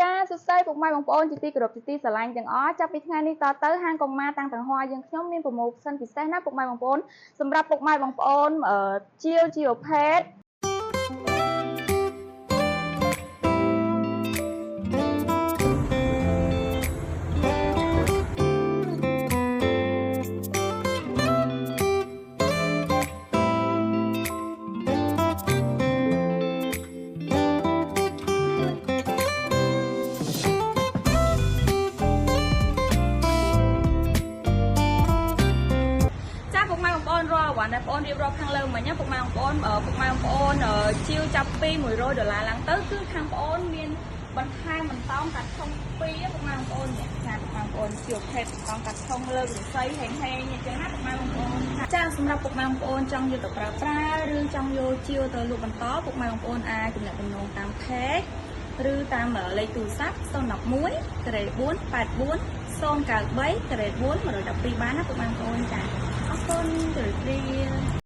ចាសួស្តីពុកម៉ែបងប្អូនជាទីគោរពជាទីស្រឡាញ់ទាំងអស់ចាប់ពីថ្ងៃនេះតទៅហាងកុងម៉ាតាំងទាំងហោះយើងខ្ញុំមាន promotion ពិសេសណាពុកម៉ែបងប្អូនសម្រាប់ពុកម៉ែបងប្អូនជាវជីវភេទដែលបងប្អូនរៀបរាប់ខាងលើមិញពុកម៉ែបងប្អូនជាវចាប់ពី$100ឡើងទៅគឺខាងបងប្អូនមានបន្ថែមបន្តោងកាត់ធំ2ពុកម៉ែបងប្អូនចាពុកម៉ែបងប្អូនជាវភេទបន្តោងកាត់ធំលើវិស័យហេងអញ្ចឹងណាពុកម៉ែបងប្អូនចាសម្រាប់ពុកម៉ែបងប្អូនចង់យកទៅប្រើប្រាស់ឬចង់យកជាវទៅលក់បន្តពុកម៉ែបងប្អូនអាចទំនាក់ទំនងតាម page ឬតាមលេខទូរស័ព្ទ011 484 093 4 112បានណាពុកម៉ែបងប្អូនចា